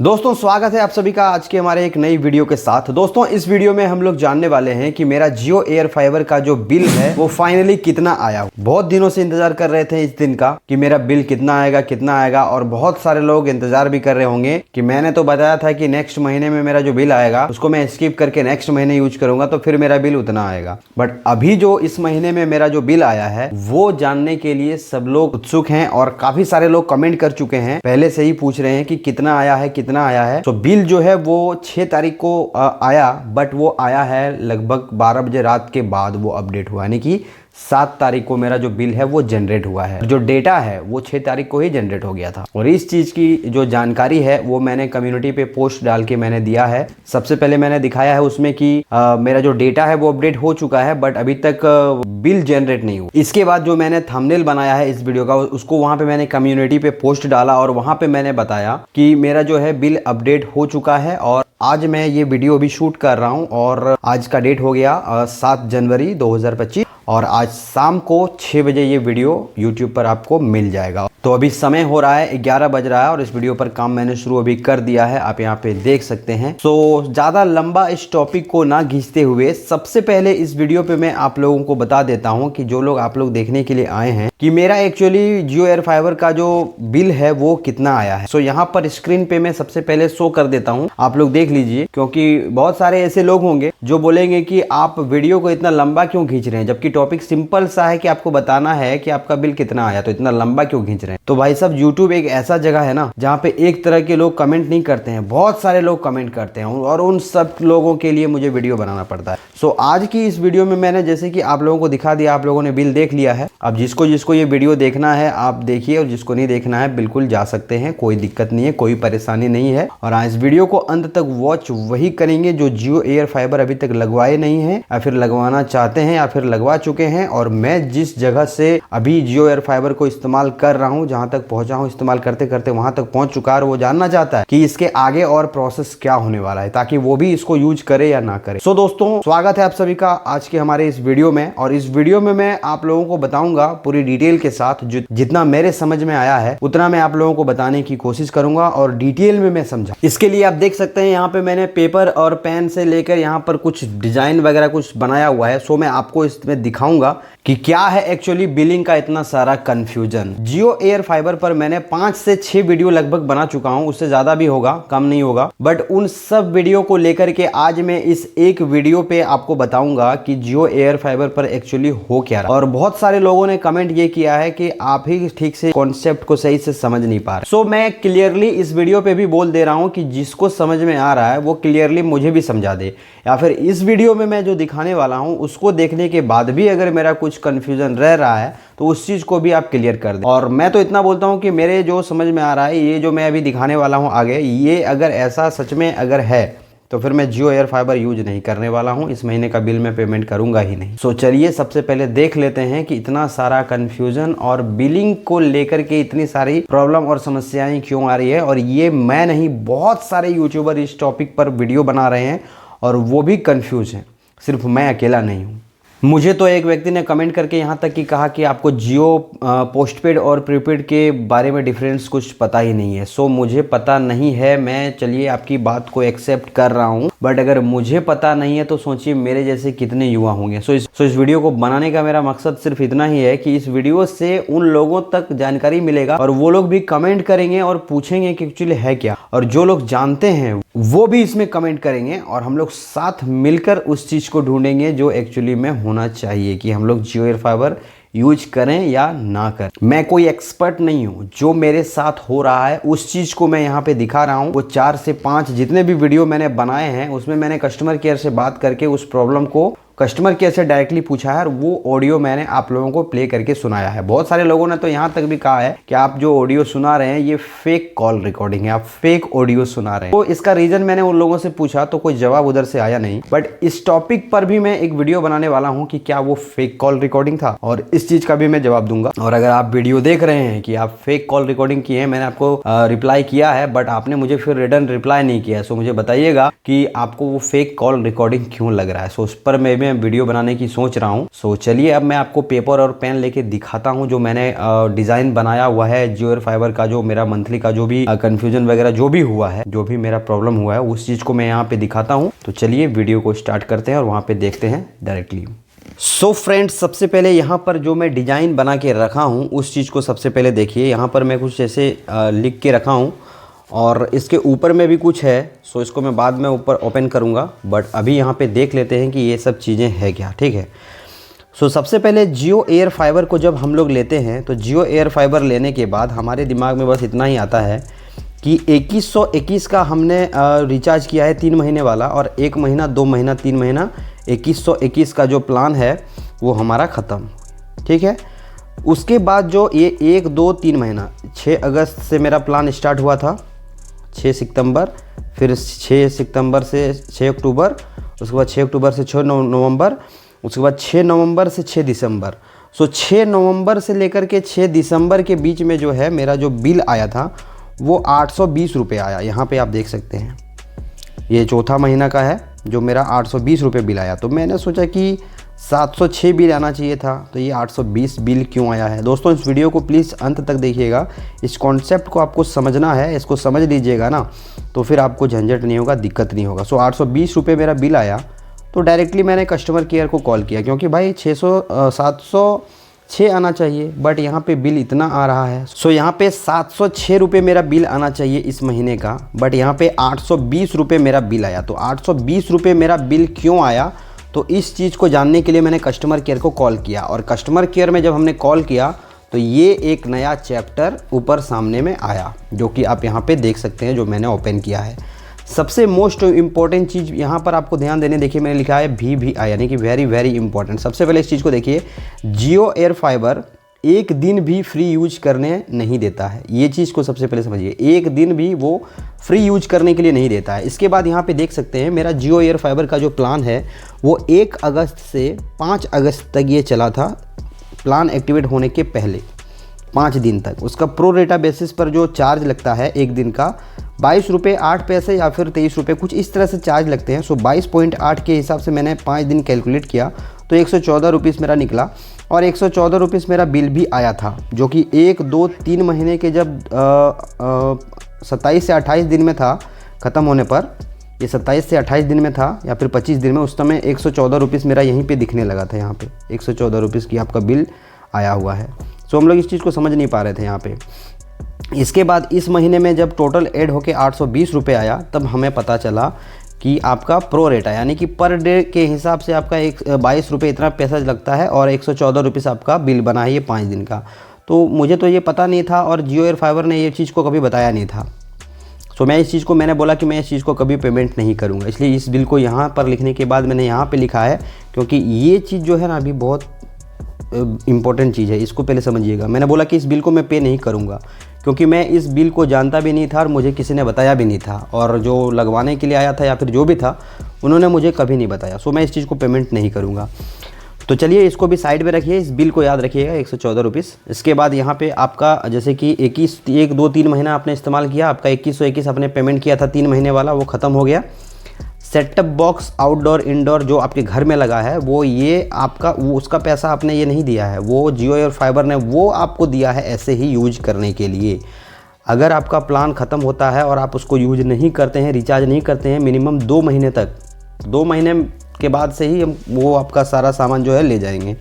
दोस्तों स्वागत है आप सभी का आज के हमारे एक नई वीडियो के साथ। दोस्तों इस वीडियो में हम लोग जानने वाले हैं कि मेरा जियो एयर फाइबर का जो बिल है वो फाइनली कितना आया। बहुत दिनों से इंतजार कर रहे थे इस दिन का कि मेरा बिल कितना आएगा और बहुत सारे लोग इंतजार भी कर रहे होंगे कि मैंने तो बताया था कि नेक्स्ट महीने में मेरा जो बिल आएगा उसको मैं स्किप करके नेक्स्ट महीने यूज करूंगा तो फिर मेरा बिल उतना आएगा। बट अभी जो इस महीने में मेरा जो बिल आया है वो जानने के लिए सब लोग उत्सुक हैं और काफी सारे लोग कमेंट कर चुके हैं, पहले से ही पूछ रहे हैं कि कितना आया है। तो बिल जो है वो 6 तारीख को आया, बट वो आया है लगभग 12 बजे रात के बाद वो अपडेट हुआ, यानी कि 7 तारीख को मेरा जो बिल है वो जनरेट हुआ है। जो डेटा है वो 6 तारीख को ही जनरेट हो गया था और इस चीज की जो जानकारी है वो मैंने कम्युनिटी पे पोस्ट डाल के मैंने दिया है। सबसे पहले मैंने दिखाया है उसमें कि मेरा जो डेटा है वो अपडेट हो चुका है बट अभी तक बिल जनरेट नहीं हुआ। इसके बाद जो मैंने थंबनेल बनाया है इस वीडियो का उसको वहां पे मैंने कम्युनिटी पे पोस्ट डाला और वहां पे मैंने बताया कि मेरा जो है बिल अपडेट हो चुका है और आज मैं ये वीडियो भी शूट कर रहा हूं और आज का डेट हो गया 7 जनवरी 2025 और आज शाम को 6 बजे ये वीडियो YouTube पर आपको मिल जाएगा। तो अभी समय हो रहा है 11 बज रहा है और इस वीडियो पर काम मैंने शुरू अभी कर दिया है, आप यहाँ पे देख सकते हैं। तो ज़्यादा लंबा इस टॉपिक को ना खींचते हुए सबसे पहले इस वीडियो पे मैं आप लोगों को बता देता हूँ कि जो लोग आप लोग देखने के लिए आए हैं कि मेरा एक्चुअली जियो एयर फाइबर का जो बिल है वो कितना आया है। सो यहाँ पर स्क्रीन पे मैं सबसे पहले शो कर देता हूँ, आप लोग देख लीजिए, क्योंकि बहुत सारे ऐसे लोग होंगे जो बोलेंगे कि आप वीडियो को इतना लंबा क्यों खींच रहे हैं, जबकि टॉपिक सिंपल सा है कि आपको बताना है कि आपका बिल कितना आया, तो इतना लंबा क्यों खींच रहे हैं। तो भाई साहब YouTube एक ऐसा जगह है ना जहाँ पे एक तरह के लोग कमेंट नहीं करते हैं, बहुत सारे लोग कमेंट करते हैं और उन सब लोगों के लिए मुझे वीडियो बनाना पड़ता है। सो आज की इस वीडियो में मैंने जैसे कि आप लोगों को दिखा दिया, आप लोगों ने बिल देख लिया है। अब जिसको जिसको ये वीडियो देखना है आप देखिए और जिसको नहीं देखना है बिल्कुल जा सकते हैं, कोई दिक्कत नहीं है, कोई परेशानी नहीं है। और इस वीडियो को अंत तक वॉच वही करेंगे जो जियो एयर फाइबर अभी तक लगवाए नहीं है या फिर लगवाना चाहते हैं या फिर लगवा चुके हैं। और मैं जिस जगह से अभी जियो एयर फाइबर को इस्तेमाल कर रहा हूं, जहां तक पहुंचा हूं इस्तेमाल करते करते वहां तक पहुंच चुका है और वो जानना चाहता है कि इसके आगे और प्रोसेस क्या होने वाला है ताकि वो भी इसको यूज करे या ना करे। सो दोस्तों स्वागत है आप सभी का आज के हमारे इस वीडियो में और इस वीडियो में मैं आप लोगों को बताऊंगा पूरी डिटेल के साथ, जितना मेरे समझ में आया है उतना मैं आप लोगों को बताने की कोशिश करूंगा और डिटेल में मैं समझा। इसके लिए आप देख सकते हैं यहाँ पे मैंने पेपर और पेन से लेकर यहाँ पर कुछ डिजाइन वगैरह कुछ बनाया हुआ है। सो मैं आपको इसमें दिखाऊंगा कि क्या है एक्चुअली बिलिंग का इतना सारा कंफ्यूजन। जियो एयर फाइबर पर मैंने 5 से 6 वीडियो लगभग बना चुका हूं, उससे ज्यादा भी होगा, कम नहीं होगा। बट उन सब वीडियो को लेकर के आज मैं इस एक वीडियो पे आपको बताऊंगा कि जियो एयर फाइबर पर एक्चुअली हो क्या रहा। और बहुत सारे लोगों ने कमेंट ये किया है कि आप ही ठीक से कॉन्सेप्ट को सही से समझ नहीं पा रहे। सो मैं क्लियरली इस वीडियो पे भी बोल दे रहा हूं कि जिसको समझ में आ रहा है वो क्लियरली मुझे भी समझा दे, या फिर इस वीडियो में मैं जो दिखाने वाला हूं उसको देखने के बाद भी अगर मेरा कुछ कंफ्यूजन रह रहा है तो उस चीज को भी आप क्लियर कर दें। और मैं तो इतना बोलता हूं कि मेरे जो समझ में आ रहा है, ये जो मैं अभी दिखाने वाला हूं आगे, ये अगर ऐसा सच में अगर है तो फिर मैं जियो एयर फाइबर यूज नहीं करने वाला हूं, इस महीने का बिल मैं पेमेंट करूंगा ही नहीं। सो चलिए सबसे पहले देख लेते हैं कि इतना सारा कंफ्यूजन और बिलिंग को लेकर के इतनी सारी प्रॉब्लम और समस्याएं क्यों आ रही है। और ये मैं नहीं, बहुत सारे यूट्यूबर इस टॉपिक पर वीडियो बना रहे हैं और वो भी कंफ्यूज हैं, सिर्फ मैं अकेला नहीं हूँ। मुझे तो एक व्यक्ति ने कमेंट करके यहाँ तक कि कहा कि आपको जियो पोस्टपेड और प्रीपेड के बारे में डिफरेंस कुछ पता ही नहीं है। सो मुझे पता नहीं है, मैं चलिए आपकी बात को एक्सेप्ट कर रहा हूँ, बट अगर मुझे पता नहीं है तो सोचिए मेरे जैसे कितने युवा होंगे। सो इस वीडियो को बनाने का मेरा मकसद सिर्फ इतना ही है कि इस वीडियो से उन लोगों तक जानकारी मिलेगा और वो लोग भी कमेंट करेंगे और पूछेंगे कि एक्चुअली है क्या, और जो लोग जानते हैं वो भी इसमें कमेंट करेंगे और हम लोग साथ मिलकर उस चीज को ढूंढेंगे जो एक्चुअली में होना चाहिए कि हम लोग जियो एयर फाइबर यूज करें या ना करें। मैं कोई एक्सपर्ट नहीं हूं, जो मेरे साथ हो रहा है उस चीज को मैं यहाँ पे दिखा रहा हूं। वो 4 से 5 जितने भी वीडियो मैंने बनाए हैं उसमें मैंने कस्टमर केयर से बात करके उस प्रॉब्लम को कस्टमर केयर से डायरेक्टली पूछा है और वो ऑडियो मैंने आप लोगों को प्ले करके सुनाया है। बहुत सारे लोगों ने तो यहाँ तक भी कहा है कि आप जो ऑडियो सुना रहे हैं ये फेक कॉल रिकॉर्डिंग है, आप फेक ऑडियो सुना रहे हैं। तो इसका रीजन मैंने उन लोगों से पूछा तो कोई जवाब उधर से आया नहीं। बट इस टॉपिक पर भी मैं एक वीडियो बनाने वाला हूँ कि क्या वो फेक कॉल रिकॉर्डिंग था, और इस चीज का भी मैं जवाब दूंगा। और अगर आप वीडियो देख रहे हैं कि आप फेक कॉल रिकॉर्डिंग की है, मैंने आपको रिप्लाई किया है बट आपने मुझे फिर रिटर्न रिप्लाई नहीं किया, सो मुझे बताइएगा कि आपको वो फेक कॉल रिकॉर्डिंग क्यों लग रहा है। सो उस पर मैं मैं वीडियो बनाने की सोच रहा हूँ। सो चलिए अब मैं आपको पेपर और पेन लेके दिखाता हूँ जो मैंने डिज़ाइन बनाया हुआ है जियो एयर फाइबर का। जो मेरा मंथली का जो भी कन्फ्यूजन वगैरह जो भी हुआ है, जो भी मेरा प्रॉब्लम हुआ है, उस चीज़ को मैं यहाँ पे दिखाता हूँ। तो चलिए वीडियो को स्टार्ट करते हैं और वहाँ पे देखते हैं डायरेक्टली। सो फ्रेंड्स, सबसे पहले यहाँ पर जो मैं डिज़ाइन बना के रखा हूँ उस चीज़ को सबसे पहले देखिए। यहाँ पर मैं कुछ ऐसे लिख के रखा हूँ और इसके ऊपर में भी कुछ है। सो इसको मैं बाद में ऊपर ओपन करूँगा, बट अभी यहाँ पे देख लेते हैं कि ये सब चीज़ें हैं क्या। ठीक है। सो सबसे पहले जियो एयर फाइबर को जब हम लोग लेते हैं तो जियो एयर फाइबर लेने के बाद हमारे दिमाग में बस इतना ही आता है कि 2121 का हमने रिचार्ज किया है 3 महीने वाला, और 1 महीना 2 महीना 3 महीना 2121 का जो प्लान है वो हमारा ख़त्म। ठीक है। उसके बाद जो ये 1 2 3 महीना 6 अगस्त से मेरा प्लान स्टार्ट हुआ था, 6 सितंबर, फिर 6 सितंबर से 6 अक्टूबर, उसके बाद 6 अक्टूबर से 6 नवंबर, उसके बाद 6 नवंबर से 6 दिसंबर। सो 6 नवंबर से लेकर के 6 दिसंबर के बीच में जो है मेरा जो बिल आया था वो 820 रुपये आया। यहाँ पे आप देख सकते हैं, ये चौथा महीना का है जो मेरा 820 रुपये बिल आया। तो मैंने सोचा कि 706 बिल आना चाहिए था, तो ये 820 बिल क्यों आया है। दोस्तों इस वीडियो को प्लीज़ अंत तक देखिएगा, इस कॉन्सेप्ट को आपको समझना है, इसको समझ लीजिएगा ना तो फिर आपको झंझट नहीं होगा, दिक्कत नहीं होगा। सो 820 रुपये मेरा बिल आया तो डायरेक्टली मैंने कस्टमर केयर को कॉल किया, क्योंकि भाई 706 आना चाहिए, बट यहाँ पे बिल इतना आ रहा है। सो यहाँ पे 706 रुपये मेरा बिल आना चाहिए इस महीने का, बट यहाँ पे 820 रुपये मेरा बिल आया। तो 820 रुपये मेरा बिल क्यों आया, तो इस चीज़ को जानने के लिए मैंने कस्टमर केयर को कॉल किया। और कस्टमर केयर में जब हमने कॉल किया तो ये एक नया चैप्टर ऊपर सामने में आया, जो कि आप यहाँ पे देख सकते हैं, जो मैंने ओपन किया है। सबसे मोस्ट इम्पॉर्टेंट चीज़ यहाँ पर आपको ध्यान देने, देखिए मैंने लिखा है VVI, यानी कि वेरी वेरी इंपॉर्टेंट। सबसे पहले इस चीज़ को देखिए, जियो एयर फाइबर एक दिन भी फ्री यूज करने नहीं देता है। ये चीज़ को सबसे पहले समझिए, एक दिन भी वो फ्री यूज करने के लिए नहीं देता है। इसके बाद यहाँ पे देख सकते हैं मेरा जियो एयर फाइबर का जो प्लान है वो 1 अगस्त से 5 अगस्त तक ये चला था, प्लान एक्टिवेट होने के पहले 5 दिन तक। उसका प्रो रेटा बेसिस पर जो चार्ज लगता है एक दिन का 22 रुपये 8 पैसे या फिर 23 रुपये, कुछ इस तरह से चार्ज लगते हैं। सो 22.8 के हिसाब से मैंने 5 दिन कैलकुलेट किया तो 114 रुपीज़ मेरा निकला, और 114 रुपीज़ मेरा बिल भी आया था, जो कि 1 2 3 महीने के जब 27 से 28 दिन में था ख़त्म होने पर, ये 27 से 28 दिन में था या फिर 25 दिन में, उस समय 114 रुपीज़ मेरा यहीं पे दिखने लगा था। यहाँ पे 114 रुपीज़ की आपका बिल आया हुआ है। सो हम लोग इस चीज़ को समझ नहीं पा रहे थे यहाँ पे। इसके बाद इस महीने में जब टोटल ऐड होके 820 रुपये आया, तब हमें पता चला कि आपका प्रो रेटा, यानी कि पर डे के हिसाब से आपका 22 रुपये इतना पैसा लगता है, और 114 रुपीज़ आपका बिल बना है ये 5 दिन का। तो मुझे तो ये पता नहीं था, और जियो एयर फाइबर ने ये चीज़ को कभी बताया नहीं था। सो मैं इस चीज़ को, मैंने बोला कि मैं इस चीज़ को कभी पेमेंट नहीं करूँगा, इसलिए इस बिल को यहाँ पर लिखने के बाद मैंने यहाँ पर लिखा है, क्योंकि ये चीज़ जो है ना अभी बहुत इम्पॉर्टेंट चीज़ है, इसको पहले समझिएगा। मैंने बोला कि इस बिल को मैं पे नहीं करूँगा, क्योंकि मैं इस बिल को जानता भी नहीं था और मुझे किसी ने बताया भी नहीं था, और जो लगवाने के लिए आया था या फिर जो भी था उन्होंने मुझे कभी नहीं बताया। सो मैं इस चीज़ को पेमेंट नहीं करूँगा। तो चलिए इसको भी साइड में रखिए, इस बिल को याद रखिएगा 114 रुपीज़। इसके बाद यहाँ पे आपका जैसे कि 1 2 3 महीना आपने इस्तेमाल किया, आपका 2121 आपने पेमेंट किया था 3 महीने वाला, वो ख़त्म हो गया। सेटअप बॉक्स आउटडोर इंडोर जो आपके घर में लगा है वो ये आपका, वो उसका पैसा आपने ये नहीं दिया है, वो जियो एयर फाइबर ने वो आपको दिया है ऐसे ही यूज करने के लिए। अगर आपका प्लान ख़त्म होता है और आप उसको यूज नहीं करते हैं, रिचार्ज नहीं करते हैं मिनिमम 2 महीने तक, 2 महीने के बाद से ही वो आपका सारा सामान जो है ले जाएंगे,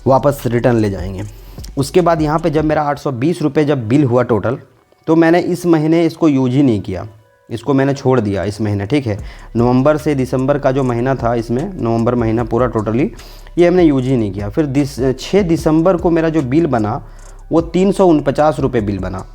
वापस रिटर्न ले जाएंगे। उसके बाद यहाँ पे जब मेरा 820 रुपये जब बिल हुआ टोटल, तो मैंने इस महीने इसको यूज ही नहीं किया, इसको मैंने छोड़ दिया इस महीने। ठीक है। नवंबर से दिसंबर का जो महीना था, इसमें नवंबर महीना पूरा टोटली ये हमने यूज ही नहीं किया। फिर 6 दिसंबर को मेरा जो बिल बना वो 349 रुपये बिल बना।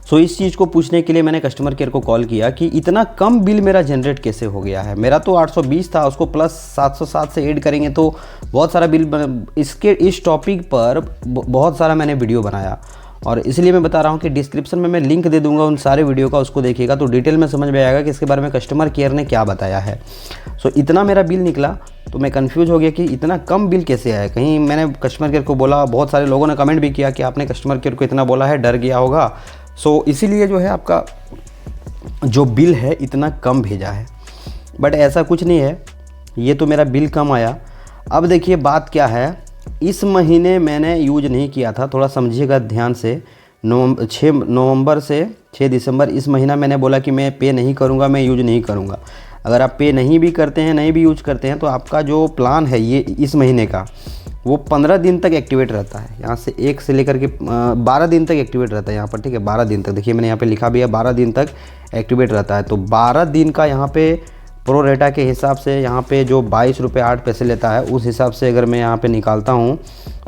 सो इस चीज़ को पूछने के लिए मैंने कस्टमर केयर को कॉल किया कि इतना कम बिल मेरा जनरेट कैसे हो गया है। मेरा तो 820 था, उसको प्लस 707 से ऐड करेंगे तो बहुत सारा बिल इसके इस टॉपिक पर बहुत सारा मैंने वीडियो बनाया, और इसलिए मैं बता रहा हूँ कि डिस्क्रिप्शन में मैं लिंक दे दूंगा उन सारे वीडियो का, उसको देखिएगा तो डिटेल में समझ में आएगा कि इसके बारे में कस्टमर केयर ने क्या बताया है। सो इतना मेरा बिल निकला तो मैं कंफ्यूज हो गया कि इतना कम बिल कैसे आया। कहीं मैंने कस्टमर केयर को बोला, बहुत सारे लोगों ने कमेंट भी किया कि आपने कस्टमर केयर को इतना बोला है, डर गया होगा। सो इसीलिए जो है आपका जो बिल है इतना कम भेजा है, बट ऐसा कुछ नहीं है। ये तो मेरा बिल कम आया। अब देखिए बात क्या है, इस महीने मैंने यूज नहीं किया था, थोड़ा समझिएगा ध्यान से। 6 नवंबर से 6 दिसंबर इस महीना मैंने बोला कि मैं पे नहीं करूँगा, मैं यूज नहीं करूँगा। अगर आप पे नहीं भी करते हैं, नहीं भी यूज करते हैं, तो आपका जो प्लान है ये इस महीने का, वो 15 दिन तक एक्टिवेट रहता है। यहाँ से 1 से लेकर के 12 दिन तक एक्टिवेट रहता है यहाँ पर, ठीक है। 12 दिन तक, देखिए मैंने यहाँ पे लिखा भी है 12 दिन तक एक्टिवेट रहता है। तो 12 दिन का यहाँ पे प्रो रेटा के हिसाब से यहाँ पे जो 22 रुपये 8 पैसे लेता है, उस हिसाब से अगर मैं यहाँ पे निकालता हूँ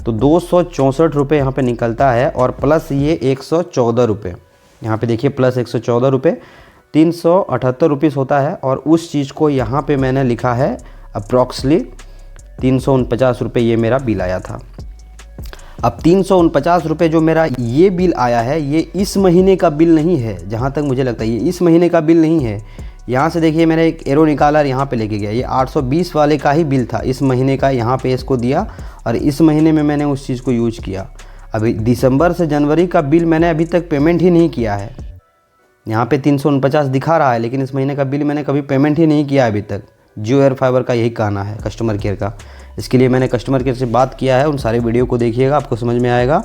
तो 264 रुपये यहाँ पे निकलता है। और प्लस ये 114 रुपये, यहाँ पे देखिए प्लस 114 रुपये, 378 रुपीज़ होता है। और उस चीज़ को यहाँ पे मैंने लिखा है अप्रॉक्सली 349 रुपये ये मेरा बिल आया था। अब 349 रुपये जो मेरा ये बिल आया है, ये इस महीने का बिल नहीं है, जहाँ तक मुझे लगता है ये इस महीने का बिल नहीं है। यहाँ से देखिए मैंने एक एरो निकाला और यहाँ पे लेके गया, ये 820 वाले का ही बिल था इस महीने का, यहाँ पे इसको दिया और इस महीने में मैंने उस चीज़ को यूज किया। अभी दिसंबर से जनवरी का बिल मैंने अभी तक पेमेंट ही नहीं किया है। यहाँ पे 349 दिखा रहा है, लेकिन इस महीने का बिल मैंने कभी पेमेंट ही नहीं किया अभी तक। जियो एयर फाइबर का यही कहना है कस्टमर केयर का। इसके लिए मैंने कस्टमर केयर से बात किया है, उन सारे वीडियो को देखिएगा, आपको समझ में आएगा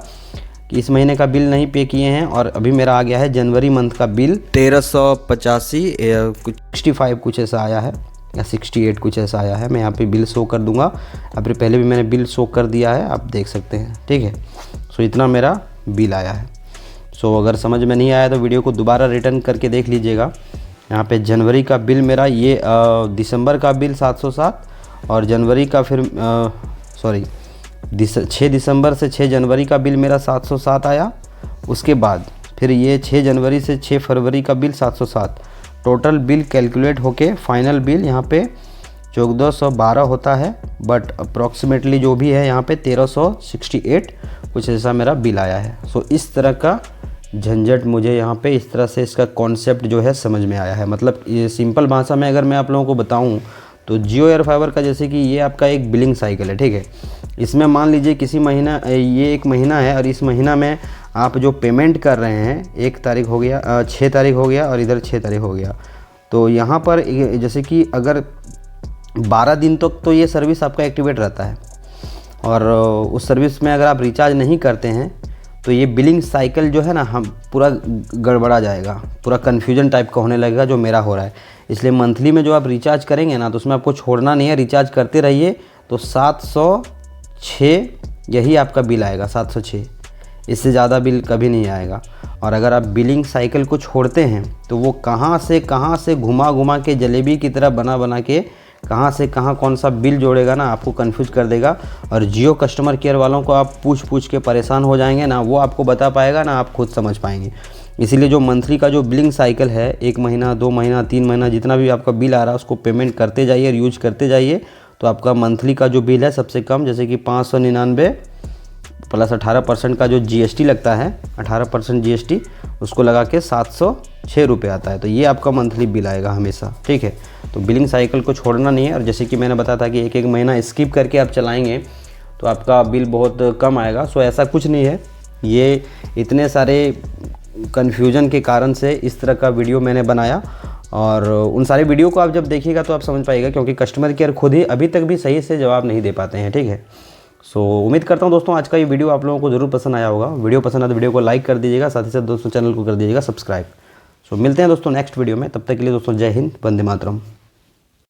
कि इस महीने का बिल नहीं पे किए हैं। और अभी मेरा आ गया है जनवरी मंथ का बिल 1385 कुछ 65 कुछ ऐसा आया है, या 68 कुछ ऐसा आया है। मैं यहाँ पे बिल शो कर दूंगा, अभी पहले भी मैंने बिल शो कर दिया है, आप देख सकते हैं, ठीक है। सो इतना मेरा बिल आया है। सो अगर समझ में नहीं आया तो वीडियो को दोबारा रिटर्न करके देख लीजिएगा। यहाँ पे जनवरी का बिल मेरा ये दिसंबर का बिल 707 और जनवरी का फिर 6 दिसंबर से 6 जनवरी का बिल मेरा 707 आया। उसके बाद फिर ये 6 जनवरी से 6 फरवरी का बिल 707। टोटल बिल कैलकुलेट होके फाइनल बिल यहाँ पे 1412 होता है, बट अप्रॉक्सीमेटली जो भी है यहाँ पे 1368 कुछ ऐसा मेरा बिल आया है। सो इस तरह का झंझट मुझे यहाँ पे इस तरह से इसका कॉन्सेप्ट जो है समझ में आया है। मतलब ये सिंपल भाषा में अगर मैं आप लोगों को बताऊँ तो जियो एयर फाइबर का जैसे कि ये आपका एक बिलिंग साइकिल है, ठीक है। इसमें मान लीजिए किसी महीना, ये एक महीना है और इस महीना में आप जो पेमेंट कर रहे हैं 1 तारीख हो गया, 6 तारीख हो गया और इधर 6 तारीख हो गया। तो यहाँ पर जैसे कि अगर 12 दिन तक तो ये सर्विस आपका एक्टिवेट रहता है, और उस सर्विस में अगर आप रिचार्ज नहीं करते हैं तो ये बिलिंग साइकिल जो है ना, हम पूरा गड़बड़ा जाएगा, पूरा कन्फ्यूजन टाइप का होने लगेगा जो मेरा हो रहा है। इसलिए मंथली में जो आप रिचार्ज करेंगे ना, तो उसमें आपको छोड़ना नहीं है, रिचार्ज करते रहिए। तो 706 यही आपका बिल आएगा, 706, इससे ज़्यादा बिल कभी नहीं आएगा। और अगर आप बिलिंग साइकिल को छोड़ते हैं तो वो कहाँ से घुमा घुमा के जलेबी की तरह बना के कहाँ से कहाँ कौन सा बिल जोड़ेगा ना, आपको कंफ्यूज कर देगा। और जियो कस्टमर केयर वालों को आप पूछ के परेशान हो जाएंगे ना, वो आपको बता पाएगा ना, आप खुद समझ पाएंगे। इसीलिए जो मंथली का जो बिलिंग साइकिल है, 1 महीना 2 महीना 3 महीना जितना भी आपका बिल आ रहा है उसको पेमेंट करते जाइए और यूज करते जाइए। तो आपका मंथली का जो बिल है सबसे कम, जैसे कि 599 प्लस 18% का जो GST लगता है, 18% GST, उसको लगा के 706 रुपये आता है। तो ये आपका मंथली बिल आएगा हमेशा, ठीक है। तो बिलिंग साइकिल को छोड़ना नहीं है। और जैसे कि मैंने बताया था कि एक महीना स्किप करके आप चलाएंगे तो आपका बिल बहुत कम आएगा। सो ऐसा कुछ नहीं है, ये इतने सारे कन्फ्यूजन के कारण से इस तरह का वीडियो मैंने बनाया। और उन सारे वीडियो को आप जब देखिएगा तो आप समझ पाइएगा, क्योंकि कस्टमर केयर खुद ही अभी तक भी सही से जवाब नहीं दे पाते हैं, ठीक है। सो उम्मीद करता हूं दोस्तों आज का ये वीडियो आप लोगों को ज़रूर पसंद आया होगा। वीडियो पसंद आया तो वीडियो को लाइक कर दीजिएगा, साथ ही साथ दोस्तों चैनल को कर दीजिएगा सब्सक्राइब। सो मिलते हैं दोस्तों नेक्स्ट वीडियो में, तब तक के लिए दोस्तों जय हिंद, वंदे मातरम।